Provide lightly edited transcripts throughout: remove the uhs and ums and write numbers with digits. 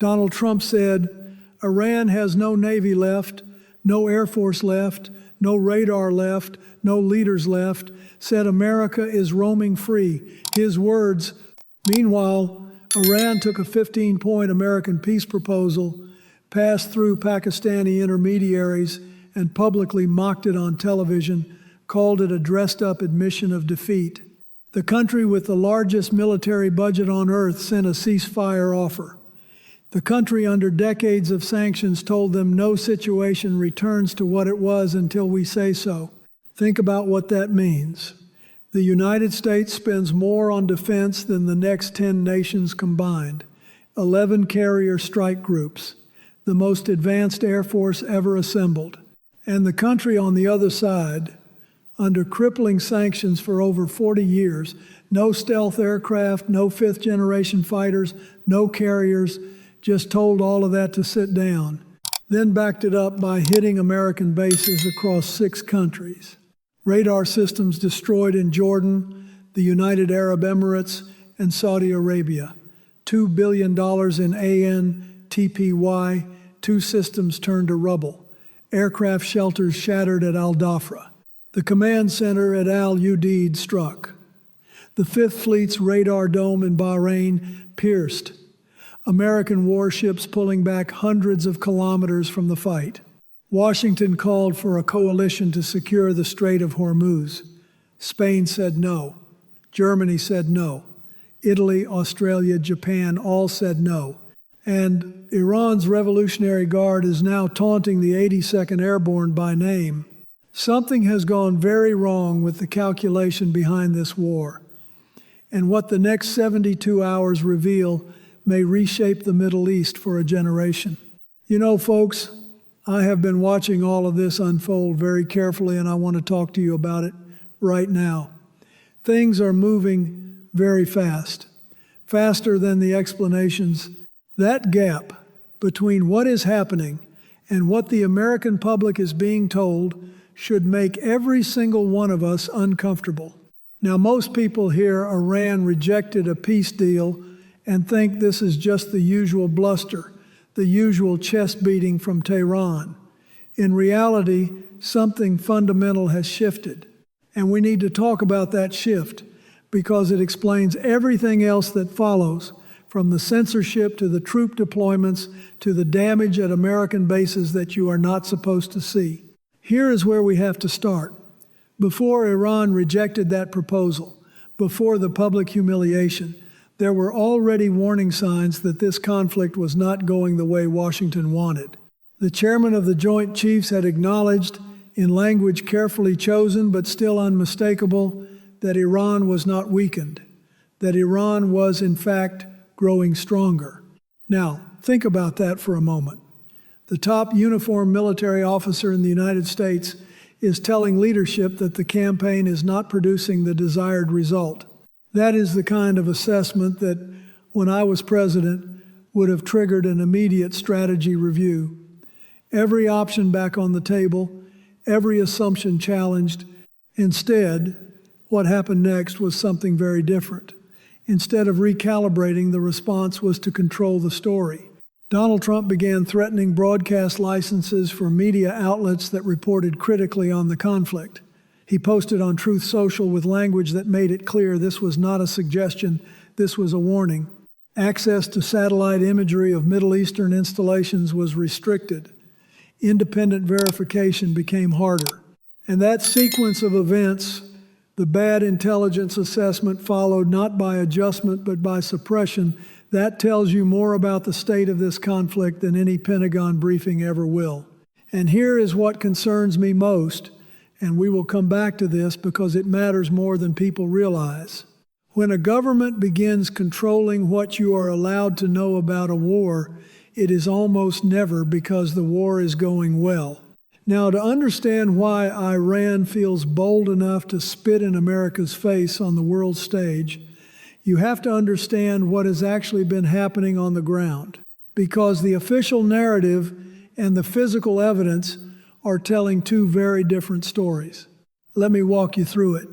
Donald Trump said, Iran has no Navy left, no Air Force left, no radar left, no leaders left, said America is roaming free. His words. Meanwhile, Iran took a 15-point American peace proposal, passed through Pakistani intermediaries, and publicly mocked it on television, called it a dressed-up admission of defeat. The country with the largest military budget on earth sent a ceasefire offer. The country under decades of sanctions told them no situation returns to what it was until we say so. Think about what that means. The United States spends more on defense than the next 10 nations combined. 11 carrier strike groups, the most advanced Air Force ever assembled. And the country on the other side, under crippling sanctions for over 40 years, no stealth aircraft, no fifth-generation fighters, no carriers, just told all of that to sit down, then backed it up by hitting American bases across 6 countries. Radar systems destroyed in Jordan, the United Arab Emirates, and Saudi Arabia. $2 billion in ANTPY, 2 systems turned to rubble. Aircraft shelters shattered at Dhafra. The command center at Udeid struck. The Fifth Fleet's radar dome in Bahrain pierced. American warships pulling back hundreds of kilometers from the fight. Washington called for a coalition to secure the Strait of Hormuz. Spain said no. Germany said no. Italy, Australia, Japan all said no. And Iran's Revolutionary Guard is now taunting the 82nd Airborne by name. Something has gone very wrong with the calculation behind this war. And what the next 72 hours reveal may reshape the Middle East for a generation. You know, folks, I have been watching all of this unfold very carefully, and I want to talk to you about it right now. Things are moving very fast, faster than the explanations. That gap between what is happening and what the American public is being told should make every single one of us uncomfortable. Now, most people hear Iran rejected a peace deal and think this is just the usual bluster, the usual chest beating from Tehran. In reality, something fundamental has shifted, and we need to talk about that shift because it explains everything else that follows, from the censorship to the troop deployments to the damage at American bases that you are not supposed to see. Here is where we have to start. Before Iran rejected that proposal, before the public humiliation, there were already warning signs that this conflict was not going the way Washington wanted. The chairman of the Joint Chiefs had acknowledged, in language carefully chosen but still unmistakable, that Iran was not weakened, that Iran was, in fact, growing stronger. Now, think about that for a moment. The top uniformed military officer in the United States is telling leadership that the campaign is not producing the desired result. That is the kind of assessment that, when I was president, would have triggered an immediate strategy review. Every option back on the table, every assumption challenged. Instead, what happened next was something very different. Instead of recalibrating, the response was to control the story. Donald Trump began threatening broadcast licenses for media outlets that reported critically on the conflict. He posted on Truth Social with language that made it clear this was not a suggestion, this was a warning. Access to satellite imagery of Middle Eastern installations was restricted. Independent verification became harder. And that sequence of events, the bad intelligence assessment followed not by adjustment but by suppression, that tells you more about the state of this conflict than any Pentagon briefing ever will. And here is what concerns me most, and we will come back to this because it matters more than people realize. When a government begins controlling what you are allowed to know about a war, it is almost never because the war is going well. Now, to understand why Iran feels bold enough to spit in America's face on the world stage, you have to understand what has actually been happening on the ground, because the official narrative and the physical evidence are telling 2 very different stories. Let me walk you through it,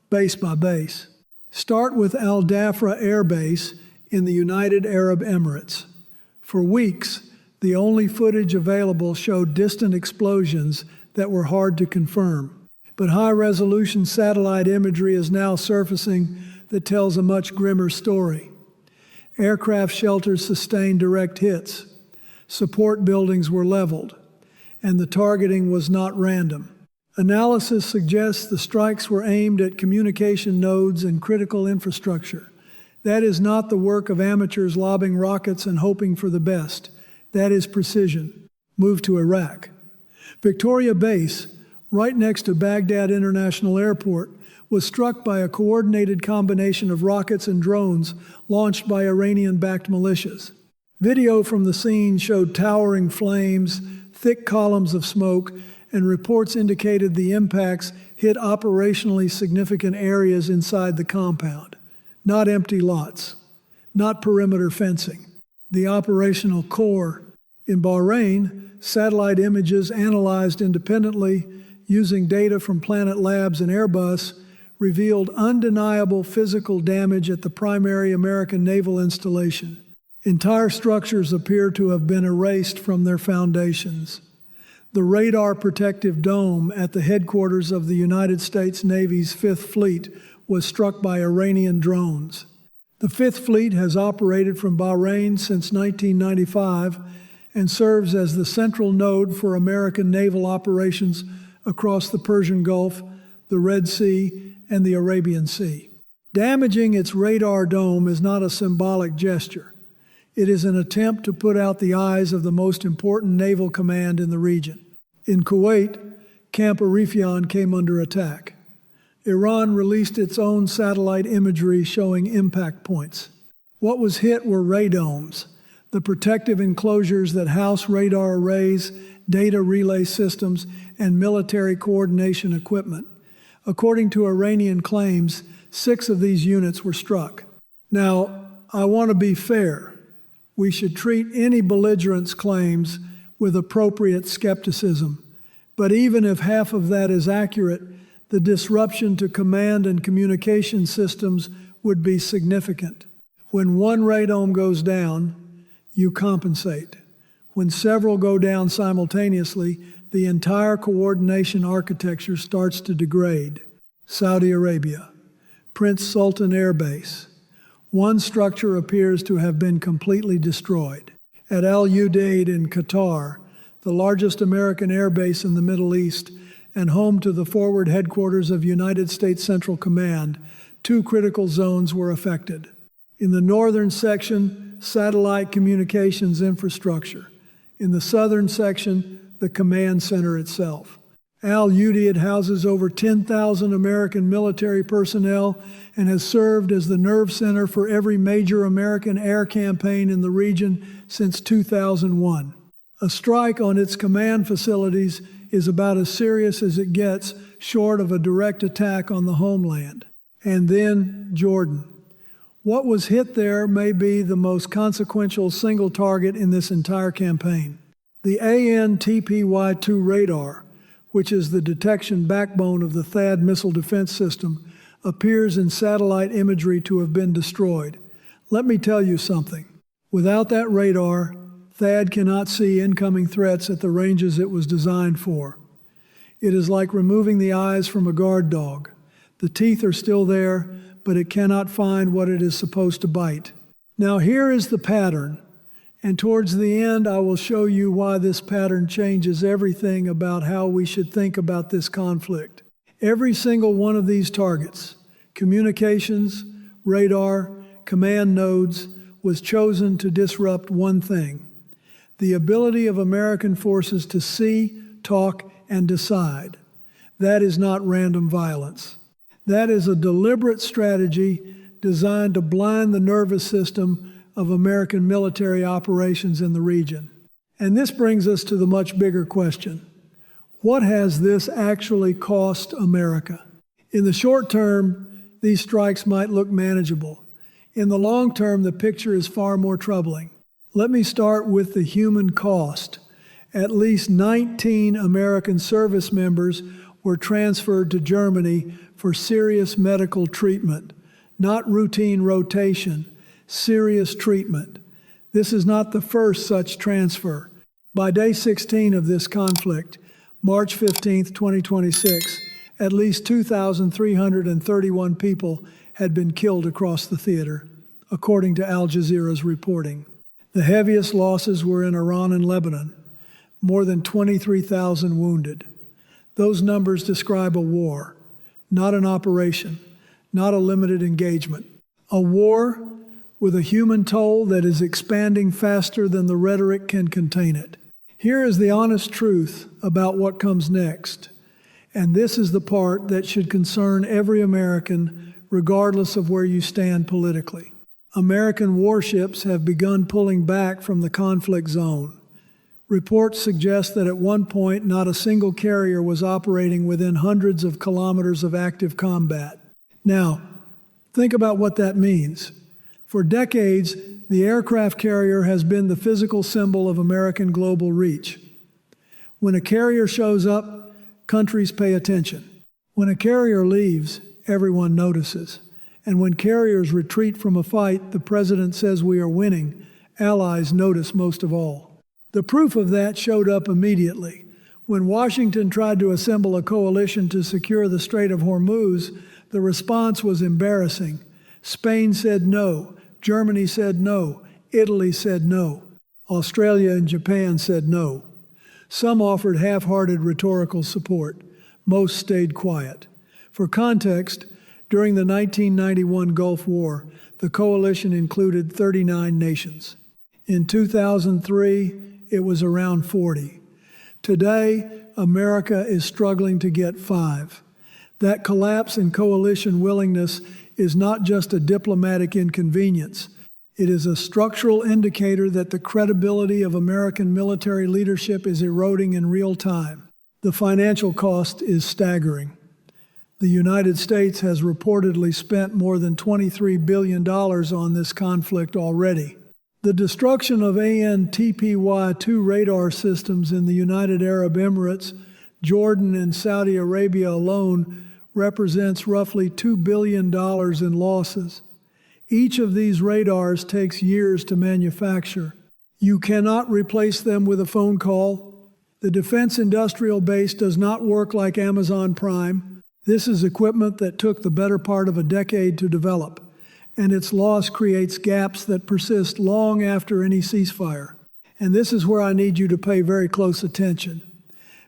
base by base. Start with Al Dhafra Air Base in the United Arab Emirates. For weeks, the only footage available showed distant explosions that were hard to confirm. But high-resolution satellite imagery is now surfacing that tells a much grimmer story. Aircraft shelters sustained direct hits. Support buildings were leveled, and the targeting was not random. Analysis suggests the strikes were aimed at communication nodes and critical infrastructure. That is not the work of amateurs lobbing rockets and hoping for the best. That is precision. Move to Iraq. Victoria Base, right next to Baghdad International Airport, was struck by a coordinated combination of rockets and drones launched by Iranian-backed militias. Video from the scene showed towering flames, thick columns of smoke, and reports indicated the impacts hit operationally significant areas inside the compound. Not empty lots, not perimeter fencing. The operational core. In Bahrain, satellite images analyzed independently using data from Planet Labs and Airbus revealed undeniable physical damage at the primary American naval installation. Entire structures appear to have been erased from their foundations. The radar protective dome at the headquarters of the United States Navy's Fifth Fleet was struck by Iranian drones. The Fifth Fleet has operated from Bahrain since 1995 and serves as the central node for American naval operations across the Persian Gulf, the Red Sea, and the Arabian Sea. Damaging its radar dome is not a symbolic gesture. It is an attempt to put out the eyes of the most important naval command in the region. In Kuwait, Camp Arifjan came under attack. Iran released its own satellite imagery showing impact points. What was hit were radomes, the protective enclosures that house radar arrays, data relay systems, and military coordination equipment. According to Iranian claims, 6 of these units were struck. Now, I want to be fair. We should treat any belligerent's claims with appropriate skepticism. But even if half of that is accurate, the disruption to command and communication systems would be significant. When one radome goes down, you compensate. When several go down simultaneously, the entire coordination architecture starts to degrade. Saudi Arabia, Prince Sultan Air Base. One structure appears to have been completely destroyed. At Al Udeid in Qatar, the largest American air base in the Middle East and home to the forward headquarters of United States Central Command, 2 critical zones were affected. In the northern section, satellite communications infrastructure. In the southern section, the command center itself. Al Udeid houses over 10,000 American military personnel and has served as the nerve center for every major American air campaign in the region since 2001. A strike on its command facilities is about as serious as it gets, short of a direct attack on the homeland. And then Jordan. What was hit there may be the most consequential single target in this entire campaign. The AN/TPY-2 radar, which is the detection backbone of the THAAD missile defense system, appears in satellite imagery to have been destroyed. Let me tell you something. Without that radar, THAAD cannot see incoming threats at the ranges it was designed for. It is like removing the eyes from a guard dog. The teeth are still there, but it cannot find what it is supposed to bite. Now here is the pattern, and towards the end I will show you why this pattern changes everything about how we should think about this conflict. Every single one of these targets, communications, radar, command nodes, was chosen to disrupt one thing: the ability of American forces to see, talk, and decide. That is not random violence. That is a deliberate strategy designed to blind the nervous system of American military operations in the region. And this brings us to the much bigger question. What has this actually cost America? In the short term, these strikes might look manageable. In the long term, the picture is far more troubling. Let me start with the human cost. At least 19 American service members were transferred to Germany for serious medical treatment, not routine rotation, serious treatment. This is not the first such transfer. By day 16 of this conflict, March 15, 2026, at least 2,331 people had been killed across the theater, according to Al Jazeera's reporting. The heaviest losses were in Iran and Lebanon, more than 23,000 wounded. Those numbers describe a war, not an operation, not a limited engagement. A war with a human toll that is expanding faster than the rhetoric can contain it. Here is the honest truth about what comes next, and this is the part that should concern every American, regardless of where you stand politically. American warships have begun pulling back from the conflict zone. Reports suggest that at one point, not a single carrier was operating within hundreds of kilometers of active combat. Now, think about what that means. For decades, the aircraft carrier has been the physical symbol of American global reach. When a carrier shows up, countries pay attention. When a carrier leaves, everyone notices. And when carriers retreat from a fight, the president says we are winning, allies notice most of all. The proof of that showed up immediately. When Washington tried to assemble a coalition to secure the Strait of Hormuz, the response was embarrassing. Spain said no. Germany said no. Italy said no. Australia and Japan said no. Some offered half-hearted rhetorical support. Most stayed quiet. For context, during the 1991 Gulf War, the coalition included 39 nations. In 2003, it was around 40. Today, America is struggling to get 5. That collapse in coalition willingness is not just a diplomatic inconvenience. It is a structural indicator that the credibility of American military leadership is eroding in real time. The financial cost is staggering. The United States has reportedly spent more than $23 billion on this conflict already. The destruction of AN/TPY-2 radar systems in the United Arab Emirates, Jordan, and Saudi Arabia alone represents roughly $2 billion in losses. Each of these radars takes years to manufacture. You cannot replace them with a phone call. The defense industrial base does not work like Amazon Prime. This is equipment that took the better part of a decade to develop, and its loss creates gaps that persist long after any ceasefire. And this is where I need you to pay very close attention,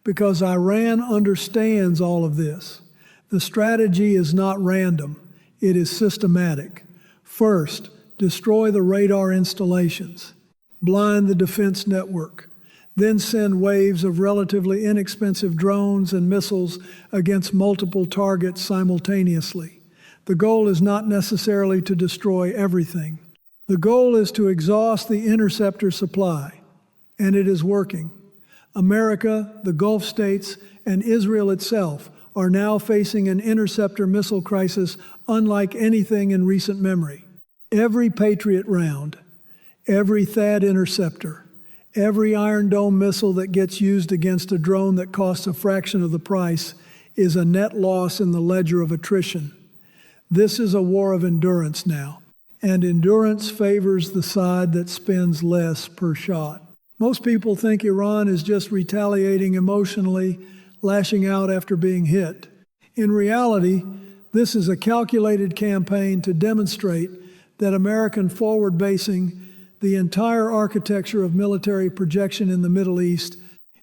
because Iran understands all of this. The strategy is not random, it is systematic. First, destroy the radar installations, blind the defense network, then send waves of relatively inexpensive drones and missiles against multiple targets simultaneously. The goal is not necessarily to destroy everything. The goal is to exhaust the interceptor supply, and it is working. America, the Gulf states, and Israel itself are now facing an interceptor missile crisis unlike anything in recent memory. Every Patriot round, every THAAD interceptor, every Iron Dome missile that gets used against a drone that costs a fraction of the price is a net loss in the ledger of attrition. This is a war of endurance now, and endurance favors the side that spends less per shot. Most people think Iran is just retaliating emotionally, lashing out after being hit. In reality, this is a calculated campaign to demonstrate that American forward-basing the entire architecture of military projection in the Middle East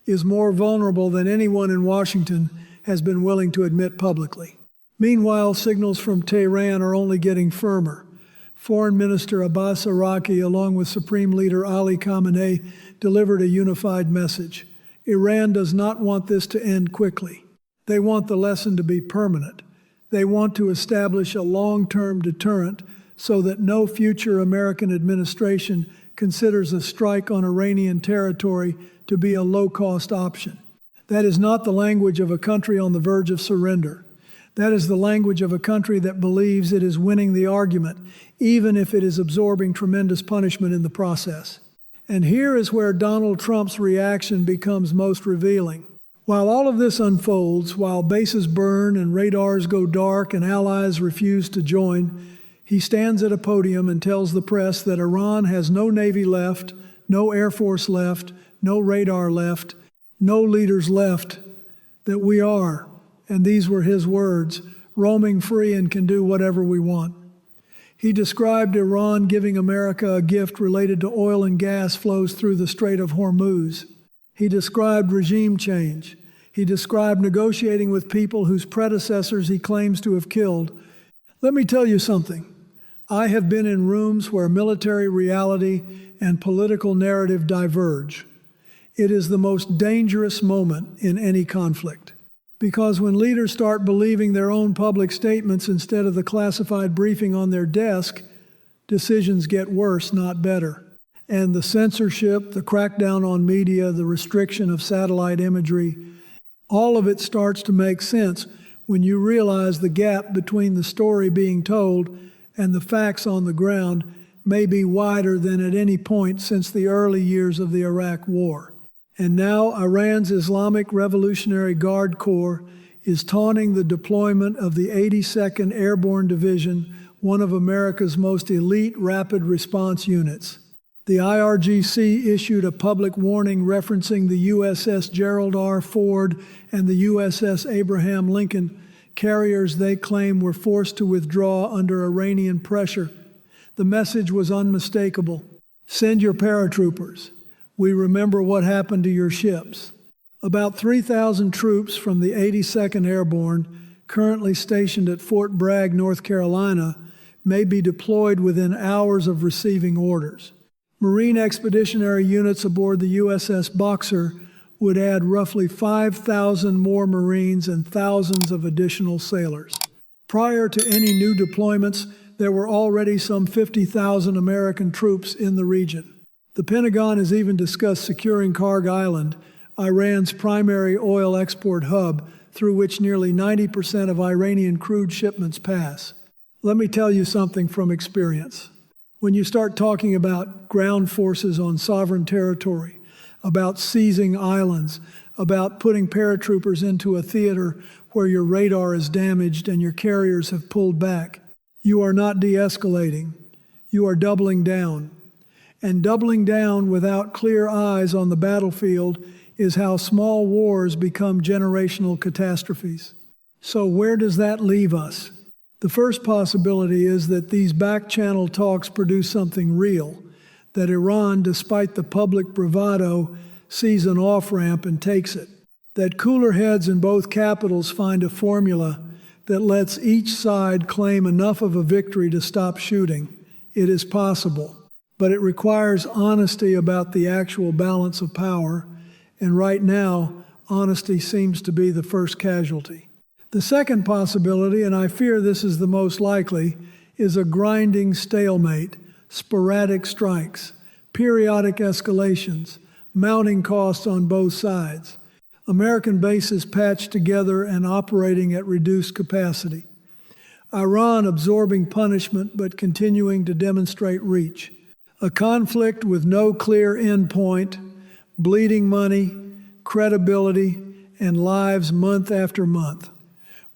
is more vulnerable than anyone in Washington has been willing to admit publicly. Meanwhile, signals from Tehran are only getting firmer. Foreign Minister Abbas Araki, along with Supreme Leader Ali Khamenei, delivered a unified message. Iran does not want this to end quickly. They want the lesson to be permanent. They want to establish a long-term deterrent so that no future American administration considers a strike on Iranian territory to be a low-cost option. That is not the language of a country on the verge of surrender. That is the language of a country that believes it is winning the argument, even if it is absorbing tremendous punishment in the process. And here is where Donald Trump's reaction becomes most revealing. While all of this unfolds, while bases burn and radars go dark and allies refuse to join, He stands at a podium and tells the press that Iran has no navy left, no air force left, no radar left, no leaders left, that we are, and these were his words, roaming free and can do whatever we want. He described Iran giving America a gift related to oil and gas flows through the Strait of Hormuz. He described regime change. He described negotiating with people whose predecessors he claims to have killed. Let me tell you something. I have been in rooms where military reality and political narrative diverge. It is the most dangerous moment in any conflict. Because when leaders start believing their own public statements instead of the classified briefing on their desk, decisions get worse, not better. And the censorship, the crackdown on media, the restriction of satellite imagery, all of it starts to make sense when you realize the gap between the story being told and the facts on the ground may be wider than at any point since the early years of the Iraq War. And now Iran's Islamic Revolutionary Guard Corps is taunting the deployment of the 82nd Airborne Division, one of America's most elite rapid response units. The IRGC issued a public warning referencing the USS Gerald R. Ford and the USS Abraham Lincoln, carriers they claim were forced to withdraw under Iranian pressure. The message was unmistakable. Send your paratroopers. We remember what happened to your ships. About 3,000 troops from the 82nd Airborne, currently stationed at Fort Bragg, North Carolina, may be deployed within hours of receiving orders. Marine expeditionary units aboard the USS Boxer would add roughly 5,000 more Marines and thousands of additional sailors. Prior to any new deployments, there were already some 50,000 American troops in the region. The Pentagon has even discussed securing Karg Island, Iran's primary oil export hub, through which nearly 90% of Iranian crude shipments pass. Let me tell you something from experience. When you start talking about ground forces on sovereign territory, about seizing islands, about putting paratroopers into a theater where your radar is damaged and your carriers have pulled back, you are not de-escalating. You are doubling down. And doubling down without clear eyes on the battlefield is how small wars become generational catastrophes. So where does that leave us? The first possibility is that these back-channel talks produce something real, that Iran, despite the public bravado, sees an off-ramp and takes it, that cooler heads in both capitals find a formula that lets each side claim enough of a victory to stop shooting. It is possible. But it requires honesty about the actual balance of power, and right now, honesty seems to be the first casualty. The second possibility, and I fear this is the most likely, is a grinding stalemate, sporadic strikes, periodic escalations, mounting costs on both sides, American bases patched together and operating at reduced capacity, Iran absorbing punishment but continuing to demonstrate reach. A conflict with no clear end point, bleeding money, credibility, and lives month after month.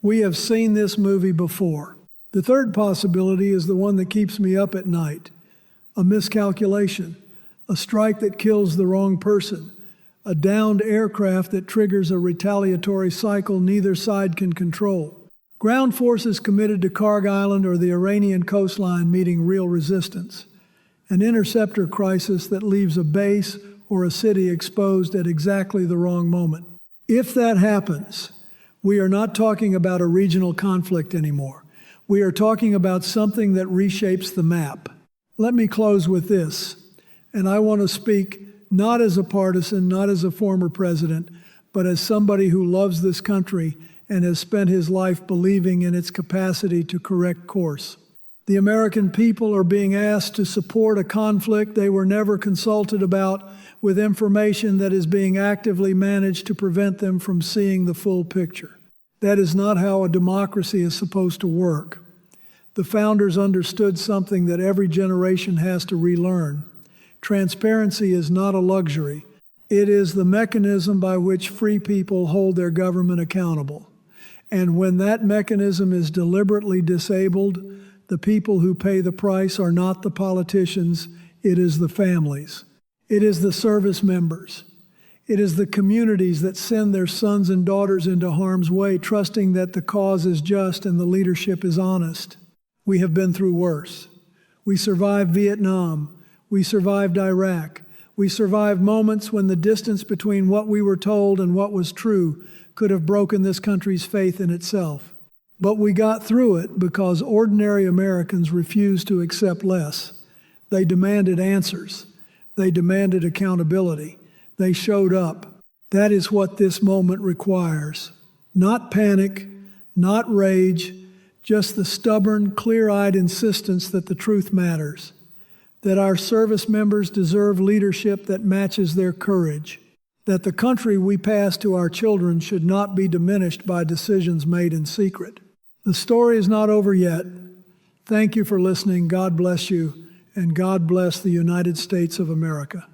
We have seen this movie before. The third possibility is the one that keeps me up at night. A miscalculation, a strike that kills the wrong person, a downed aircraft that triggers a retaliatory cycle neither side can control. Ground forces committed to Karg Island or the Iranian coastline meeting real resistance. An interceptor crisis that leaves a base or a city exposed at exactly the wrong moment. If that happens, we are not talking about a regional conflict anymore. We are talking about something that reshapes the map. Let me close with this, and I want to speak not as a partisan, not as a former president, but as somebody who loves this country and has spent his life believing in its capacity to correct course. The American people are being asked to support a conflict they were never consulted about with information that is being actively managed to prevent them from seeing the full picture. That is not how a democracy is supposed to work. The founders understood something that every generation has to relearn. Transparency is not a luxury. It is the mechanism by which free people hold their government accountable. And when that mechanism is deliberately disabled, The people who pay the price are not the politicians, it is the families. It is the service members. It is the communities that send their sons and daughters into harm's way, trusting that the cause is just and the leadership is honest. We have been through worse. We survived Vietnam. We survived Iraq. We survived moments when the distance between what we were told and what was true could have broken this country's faith in itself. But we got through it because ordinary Americans refused to accept less. They demanded answers. They demanded accountability. They showed up. That is what this moment requires. Not panic, not rage, just the stubborn, clear-eyed insistence that the truth matters, that our service members deserve leadership that matches their courage, that the country we pass to our children should not be diminished by decisions made in secret. The story is not over yet. Thank you for listening. God bless you, and God bless the United States of America.